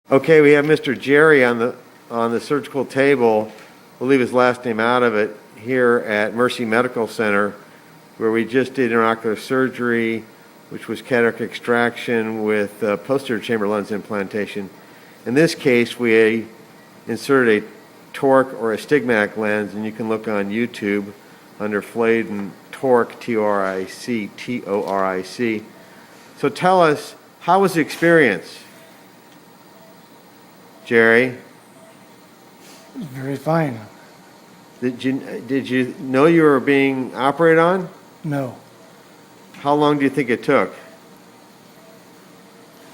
Okay, we have Mr. Jerry on the surgical table. We'll leave his last name out of it, here at Mercy Medical Center, where we just did intraocular surgery, which was cataract extraction with posterior chamber lens implantation. In this case, we inserted a toric or astigmatic lens, and you can look on YouTube under Fladen toric, T-O-R-I-C, T-O-R-I-C. So tell us, how was the experience, Jerry? It was very fine. Did you know you were being operated on? No. How long do you think it took?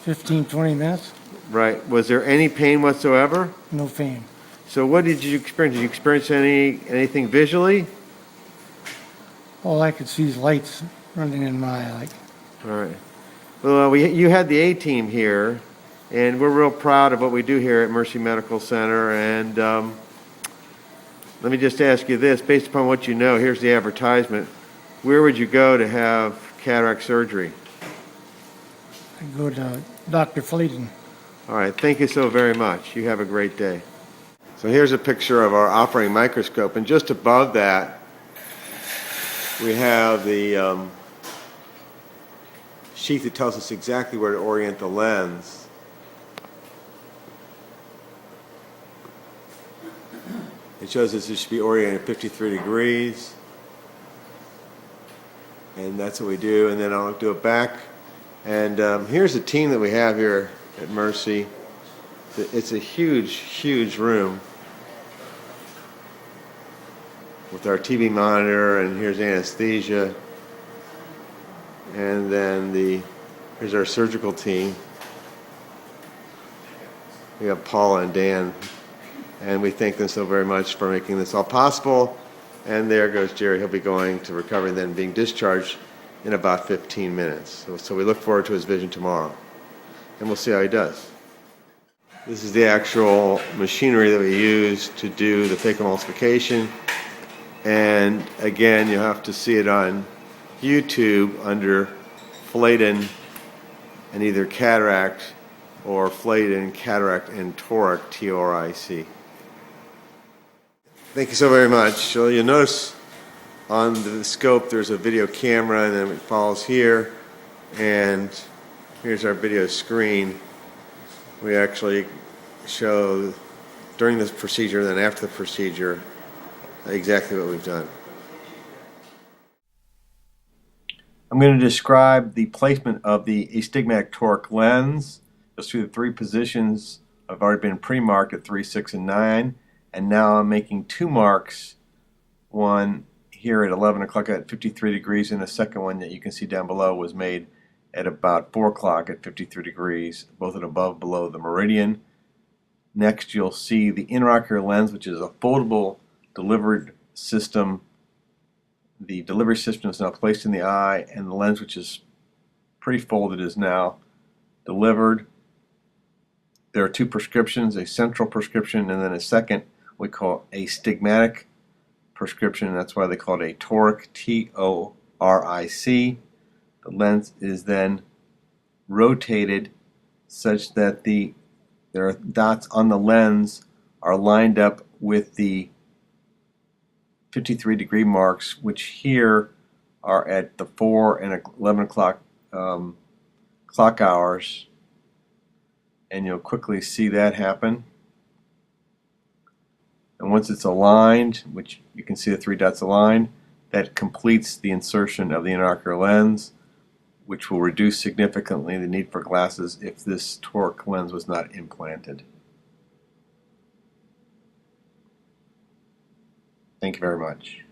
15, 20 minutes? Right. Was there any pain whatsoever? No pain. So what did you experience? Did you experience anything visually? All I could see is lights running in my eye. All right. Well, you had the A-team here, and we're real proud of what we do here at Mercy Medical Center. And let me just ask you this, based upon what you know, here's the advertisement. Where would you go to have cataract surgery? I go to Dr. Fladen. All right. Thank you so very much. You have a great day. So here's a picture of our operating microscope, and just above that, we have the sheath that tells us exactly where to orient the lens. It shows us it should be oriented 53 degrees. And that's what we do. And then I'll do it back. And here's the team that we have here at Mercy. It's a huge, huge room with our TV monitor, and here's anesthesia. And then here's our surgical team. We have Paula and Dan, and we thank them so very much for making this all possible. And there goes Jerry. He'll be going to recovery and then being discharged in about 15 minutes. So we look forward to his vision tomorrow, and we'll see how he does. This is the actual machinery that we use to do the phacoemulsification. And again, you'll have to see it on YouTube under Fladen and either Cataract or Fladen, Cataract, and Toric, T-O-R-I-C. Thank you so very much. So you'll notice on the scope there's a video camera, and then it follows here, and here's our video screen. We actually show during this procedure and then after the procedure exactly what we've done. I'm going to describe the placement of the astigmatic toric lens. Just through the three positions have already been pre-marked at 3, 6, and 9, and now I'm making two marks, one here at 11 o'clock at 53 degrees, and the second one that you can see down below was made at about 4 o'clock at 53 degrees, both at above below the meridian. Next you'll see the intraocular lens, which is a foldable delivered system. The delivery system is now placed in the eye, and the lens, which is pre-folded, is now delivered. There are two prescriptions, a central prescription and then a second we call astigmatic prescription, and that's why they call it a toric, T-O-R-I-C. The lens is then rotated such that there are dots on the lens are lined up with the 53 degree marks, which here are at the 4 and 11 o'clock clock hours, and you'll quickly see that happen. And once it's aligned, which you can see the three dots aligned, that completes the insertion of the intraocular lens, which will reduce significantly the need for glasses if this toric lens was not implanted. Thank you very much.